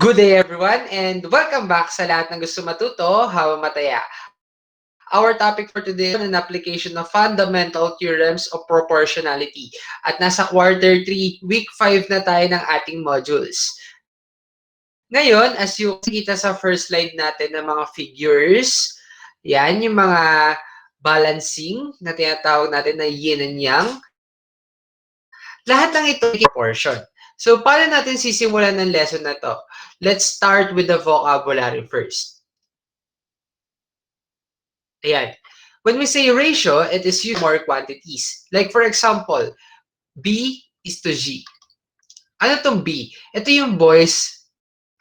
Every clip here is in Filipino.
Good day everyone and welcome back sa lahat ng gusto matuto, hawa mataya. Our topic for today is an application of fundamental theorems of proportionality. At nasa quarter 3, week 5 na tayo ng ating modules. Ngayon, as you kita sa first slide natin ng mga figures, yan yung mga balancing na tinatawag natin na yin and yang. Lahat ng ito ay proportion. So, paano natin sisimulan ng lesson na to? Let's start with the vocabulary first. Ayan. When we say ratio, it is used more quantities. Like for example, B is to G. Ano tong B? Ito yung boys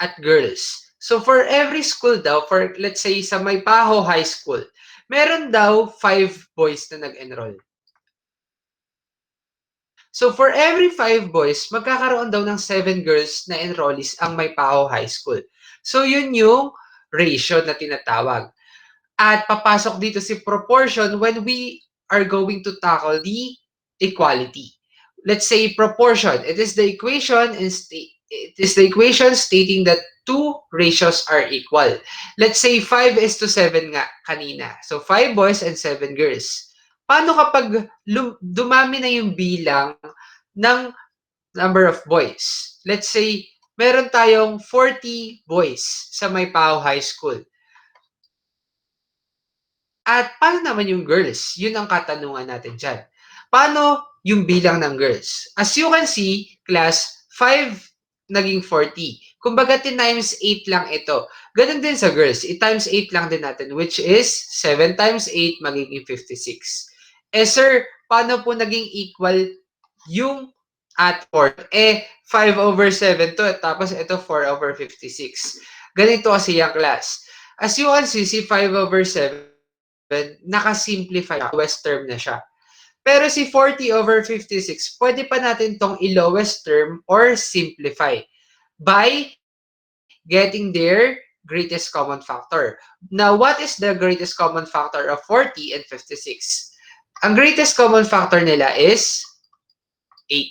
at girls. So for every school daw, for let's say sa Maypaho High School, meron daw 5 boys na nag-enroll. So for every 5 boys, magkakaroon daw ng 7 girls na enrollees ang Maypaho High School. So yun yung ratio na tinatawag. At papasok dito si proportion when we are going to tackle the equality. Let's say proportion. It is the equation stating that two ratios are equal. Let's say 5 is to 7 nga kanina. So 5 boys and 7 girls. Paano kapag dumami na yung bilang ng number of boys? Let's say meron tayong 40 boys sa Maypaho High School. At paano naman yung girls? Yun ang katanungan natin dyan. Paano yung bilang ng girls? As you can see, class, 5 naging 40. Kumbaga, times 8 lang ito. Ganun din sa girls. I-times 8 lang din natin, which is 7 times 8 magiging 56. Sir, paano po naging equal yung at 4? 5 over 7 to, tapos ito 4 over 56. Ganito kasi yung class. As you can see, si 5 over 7, naka-simplify, lowest term na siya. Pero si 40 over 56, pwede pa natin tong i-lowest term or simplify by getting their greatest common factor. Now, what is the greatest common factor of 40 and 56? Ang greatest common factor nila is 8.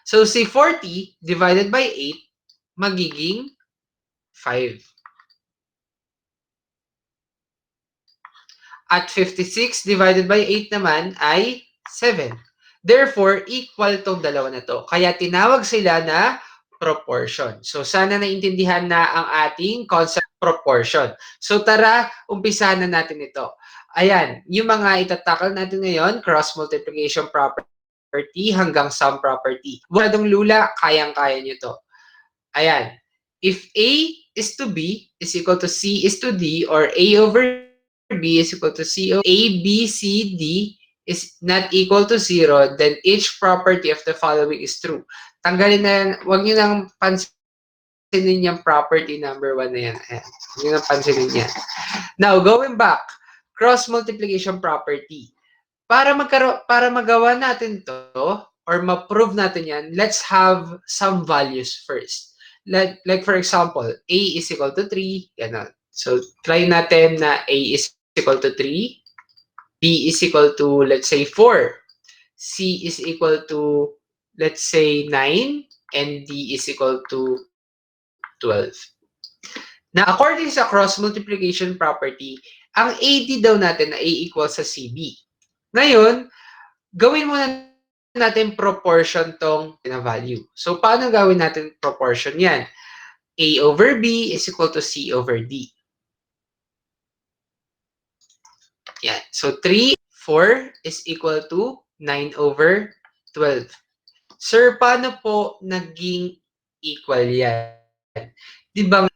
So, si 40 divided by 8, magiging 5. At 56 divided by 8 naman ay 7. Therefore, equal tong dalawa na to. Kaya tinawag sila na proportion. So, sana naintindihan na ang ating concept proportion. So, tara, umpisahan na natin ito. Ayan, yung mga itatakal natin ngayon, cross multiplication property hanggang sum property. Walang lula, kayang-kaya nyo to. Ayan, if A is to B is equal to C is to D, or A over B is equal to C over A, B, C, D is not equal to 0, then each property of the following is true. Tanggalin na yan. Huwag nyo nang pansinin yung property number 1 na yan. Huwag nyo nang pansinin yan. Now, going back, cross multiplication property. Para magawa natin to, or ma-prove natin yan, let's have some values first. Like for example, A is equal to 3, gano'n. So, try natin na A is equal to 3, B is equal to, let's say, 4, C is equal to, let's say, 9, and D is equal to 12. Now, according sa cross multiplication property, ang AD daw natin na A equals sa CB. Ngayon, gawin muna natin proportion tong value. So, paano gawin natin proportion yan? A over B is equal to C over D. Yan. So, 3, 4 is equal to 9 over 12. Sir, paano po naging equal yan? Di ba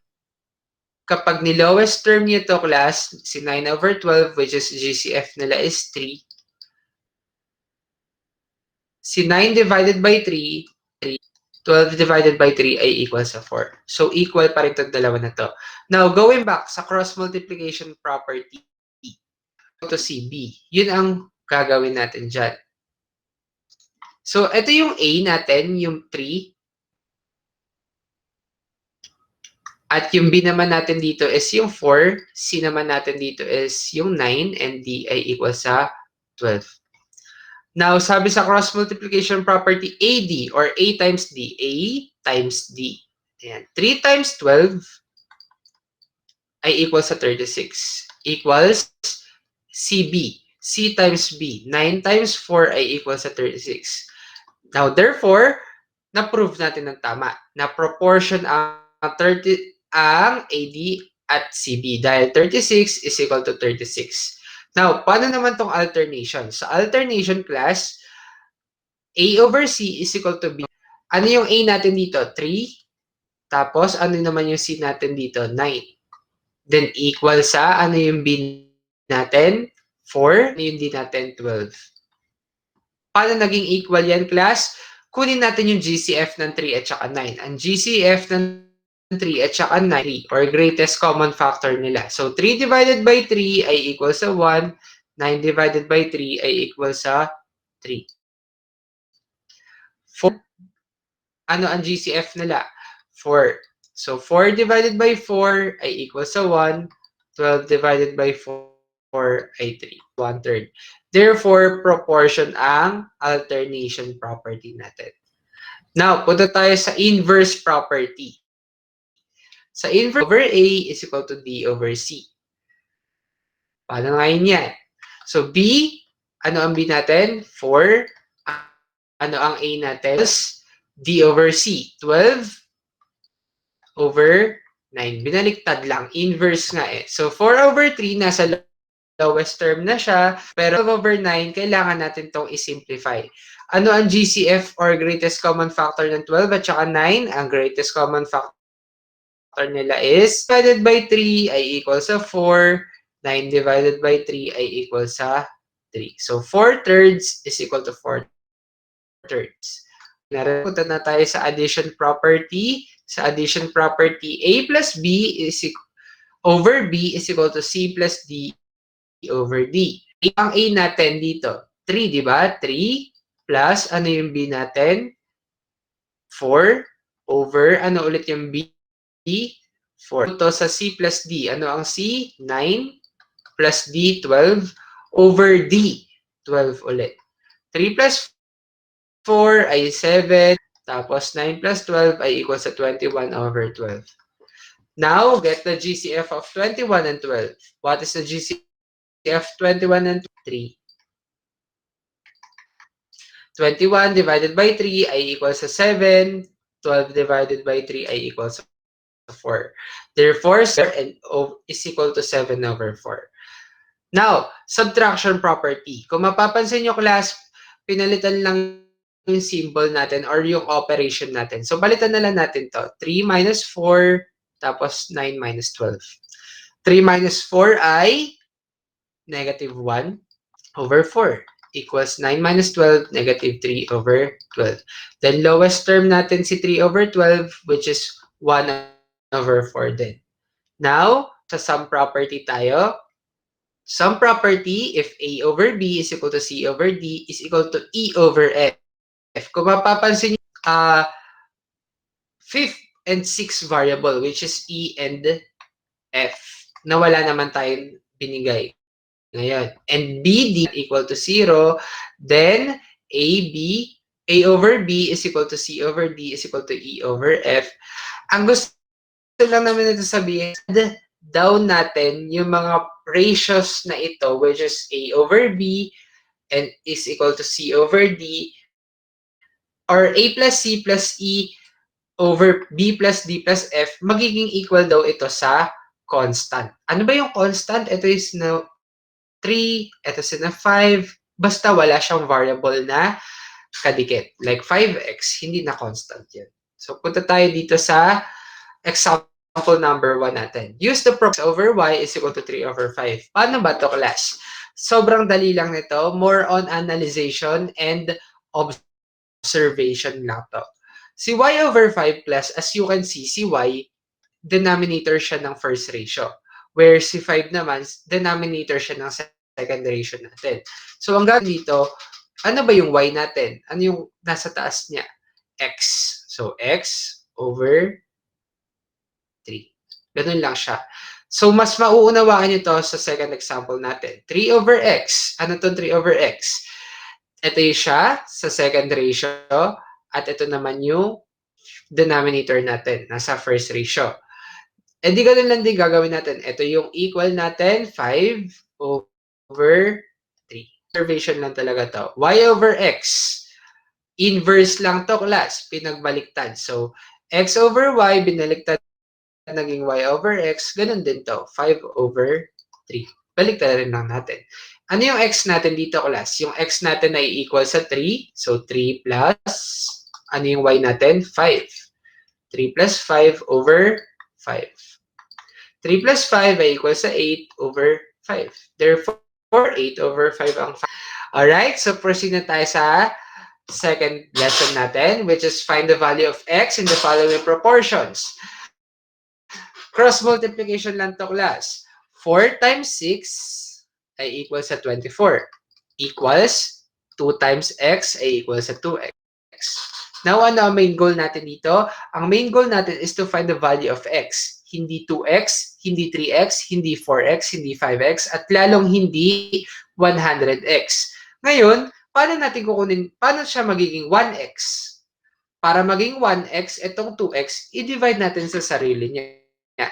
kapag ni-lowest term niyo to class, si 9 over 12, which is GCF nila is 3, si 9 divided by 3, 12 divided by 3 ay equal sa 4. So, equal pa rin itong dalawa na to. Now, going back sa cross multiplication property to CB, yun ang gagawin natin dyan. So, ito yung A natin, yung 3. At yung B naman natin dito is yung 4. C naman natin dito is yung 9. And D ay equal sa 12. Now, sabi sa cross multiplication property, AD or A times D. A times D Ayan. 3 times 12 ay equal sa 36. Equals CB. C times B. 9 times 4 ay equal sa 36. Now, therefore, na-prove natin ng tama na proportion ang AD at CB dahil 36 is equal to 36. Now, paano naman tong alternation? Sa alternation class, A over C is equal to B. Ano yung A natin dito? 3. Tapos, ano naman yung C natin dito? 9. Then, equal sa, ano yung B natin? 4. Ano yung D natin? 12. Paano naging equal yan, class? Kunin natin yung GCF ng 3 at saka 9. Ang GCF ng 3 at saka 9, 3, or greatest common factor nila. So, 3 divided by 3 ay equal sa 1. 9 divided by 3 ay equal sa 3. 4, ano ang GCF nila? 4. So, 4 divided by 4 ay equal sa 1. 12 divided by 4 ay 3. 1/3. Therefore, proportion ang alternation property natin. Now, punta tayo sa inverse property. Sa inverse, over A is equal to D over C. Paano nga yun yan? So, B, ano ang B natin? 4. Ano ang A natin? D over C. 12 over 9. Binaliktad lang. Inverse nga eh. So, 4 over 3, nasa lowest term na siya. Pero 12 over 9, kailangan natin itong isimplify. Ano ang GCF or greatest common factor ng 12 at saka 9? Ang greatest common factor nila is divided by 3 ay equal sa 4. 9 divided by 3 ay equal sa 3. So, 4/3 is equal to 4/3. Punta na tayo sa addition property. Sa addition property, A plus B is over B is equal to C plus D over D. Ang A natin dito, 3, di ba? 3 plus, ano yung B natin? 4 over, ano ulit yung B? 4. Ito sa C plus D. Ano ang C? 9 plus D, 12 over D. 12 ulit. 3 plus 4 ay 7. Tapos 9 plus 12 ay equal sa 21 over 12. Now, get the GCF of 21 and 12. What is the GCF 21 and 3? 21 divided by 3 ay equal sa 7. 12 divided by 3 ay equal sa 4. Therefore, is equal to 7 over 4. Now, subtraction property. Kung mapapansin nyo, class, pinalitan lang yung symbol natin or yung operation natin. So, balitan na lang natin to. 3 minus 4, tapos 9 minus 12. 3 minus 4 ay negative 1 over 4 equals 9 minus 12, negative 3 over 12. Then, lowest term natin si 3 over 12, which is 1 over 4 din. Now, sa sum property tayo. Sum property, if A over B is equal to C over D, is equal to E over F. Kung mapapansin nyo, fifth and sixth variable, which is E and F, na wala naman tayong binigay ngayon. And B, D equal to 0, then A over B is equal to C over D is equal to E over F. Ang gusto lang naman ito sabihin, down natin yung mga ratios na ito, which is A over B and is equal to C over D, or A plus C plus E over B plus D plus F, magiging equal daw ito sa constant. Ano ba yung constant? Ito is na 3, ito is na 5, basta wala siyang variable na kadikit. Like 5x, hindi na constant yan. So, punta tayo dito sa example number 1 natin. Use the property over y is equal to 3 over 5. Paano ba to, class? Sobrang dali lang nito. More on analyzation and observation lang to. Si y over 5 plus, as you can see, si y, denominator siya ng first ratio. Where si 5 naman, denominator siya ng second ratio natin. So, ang gagawin dito, ano ba yung y natin? Ano yung nasa taas niya? X. So, x over 3. Ganun lang siya. So, mas mauunawaan nyo to sa second example natin. 3 over x. Ano to 3 over x? Ito yung siya sa second ratio. At ito naman yung denominator natin. Nasa first ratio. E di ganun lang din gagawin natin. Ito yung equal natin, 5 over 3. Observation lang talaga to. Y over X. Inverse lang to, class. Pinagbaliktad. So, X over Y, binaliktad naging Y over X. Ganun din to. 5 over 3. Baliktad rin lang natin. Ano yung X natin dito, class? Yung X natin ay equal sa 3. So, 3 plus, ano yung Y natin? 5. 3 plus 5 over 5. 3 plus 5 ay equal sa 8 over 5. Therefore, 8 over 5 ang 5. Alright, so proceed na tayo sa second lesson natin, which is find the value of X in the following proportions. Cross multiplication lang to, class. 4 times 6 ay equal sa 24. Equals 2 times X ay equal sa 2X. Now, ano ang main goal natin dito? Ang main goal natin is to find the value of X. Hindi 2X, hindi 3X, hindi 4X, hindi 5X, at lalong hindi 100X. Ngayon, paano natin kukunin, paano siya magiging 1X? Para maging 1X, itong 2X, i-divide natin sa sarili niya.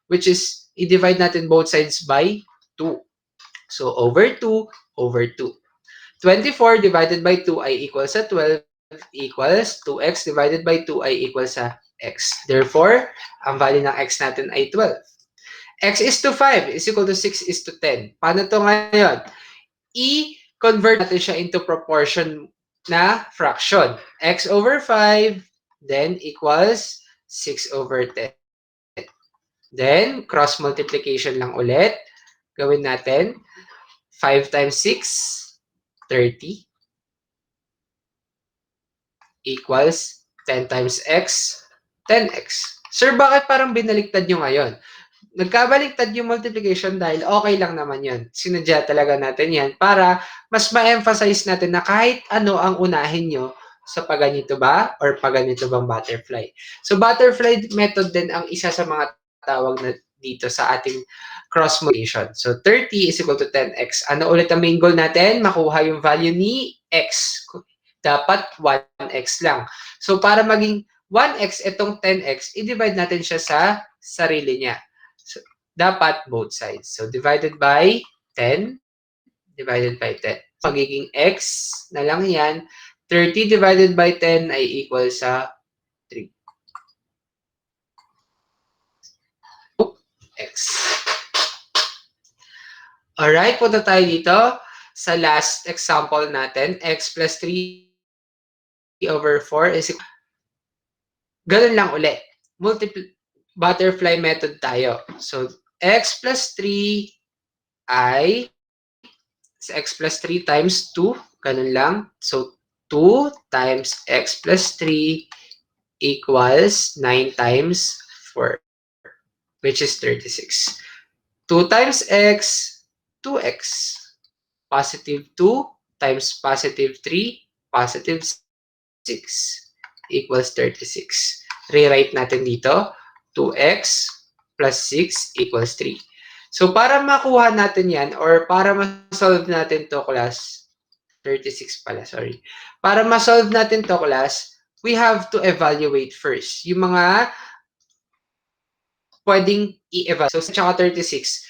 Which is, i-divide natin both sides by 2. So, over 2, over 2. 24 divided by 2 ay equal sa 12 equals 2x divided by 2 ay equal sa x. Therefore, ang value ng x natin ay 12. X is to 5 is equal to 6 is to 10. Paano to ngayon? I-convert natin siya into proportion na fraction. X over 5 then equals 6 over 10. Then, cross multiplication lang ulit. Gawin natin. 5 times 6, 30. Equals 10 times x, 10x. Sir, bakit parang binaliktad nyo ngayon? Nagkabaliktad yung multiplication dahil okay lang naman yun. Sinadya talaga natin yan para mas ma-emphasize natin na kahit ano ang unahin nyo sa pagganito ba or pagganito bang butterfly. So, butterfly method din ang isa sa mga tawag na dito sa ating cross multiplication. So, 30 is equal to 10x. Ano ulit ang main goal natin? Makuha yung value ni x. Dapat 1x lang. So, para maging 1x, itong 10x, i-divide natin siya sa sarili niya. So, dapat both sides. So, divided by 10, divided by 10. Magiging x na lang yan. 30 divided by 10 ay equal sa 3. X. Alright, punta tayo dito sa last example natin. X plus 3 over 4 is equal. Ganun lang ulit. Butterfly method tayo. So, x plus 3 ay x plus 3 times 2. Ganun lang. So, 2 times x plus 3 equals 9 times 4, which is 36. 2 times x, 2x. Positive 2 times positive 3, positive 6 equals 36. Rewrite natin dito, 2x plus 6 equals 3. So, para makuha natin yan, or para ma-solve natin to, class, 36 pala, sorry. Para ma-solve natin to, class, we have to evaluate first. Yung mga pwedeng i-evaluate. So, tsaka 36,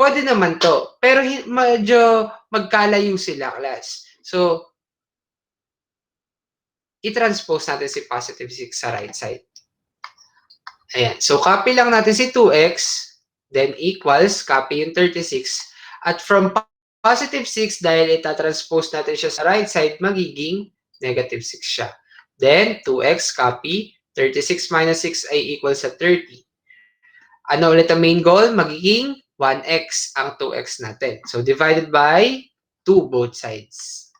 pwede naman to. Pero medyo magkalayo sila, class. So, i-transpose natin si positive 6 sa right side. Ayan. So, copy lang natin si 2x, then equals, copy yung 36. At from positive 6, dahil ita-transpose natin siya sa right side, magiging negative 6 siya. Then, 2x, copy. 36 minus 6 ay equal sa 30. Ano ulit ang main goal? Magiging 1x ang 2x natin. So, divided by 2 both sides.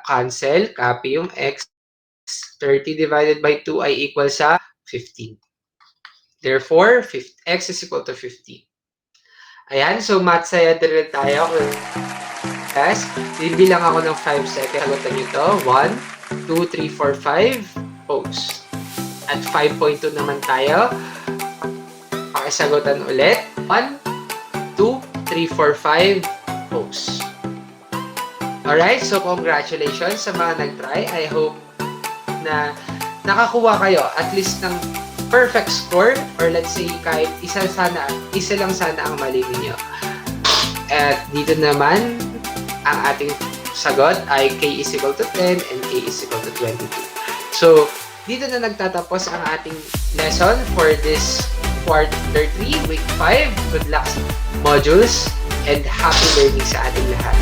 Cancel, copy yung x. 30 divided by 2 ay equal sa 15. Therefore, x is equal to 15. Ayan, so math saya drill tayo. Yes, bibilang ako ng 5 seconds. Sagutan nyo to. 1, 2, 3, 4, 5. Pose. At 5.2 naman tayo. Pakisagutan ulit. 1, 2, 3, 4, 5. Pose. Alright, so congratulations sa mga nag-try. I hope na nakakuha kayo at least ng perfect score, or let's say kahit isa lang sana ang mali ninyo. At dito naman, ang ating sagot ay k is equal to 10 and k is equal to 22. So, dito na nagtatapos ang ating lesson for this quarter 3, week 5. Good luck modules and happy learning sa ating lahat.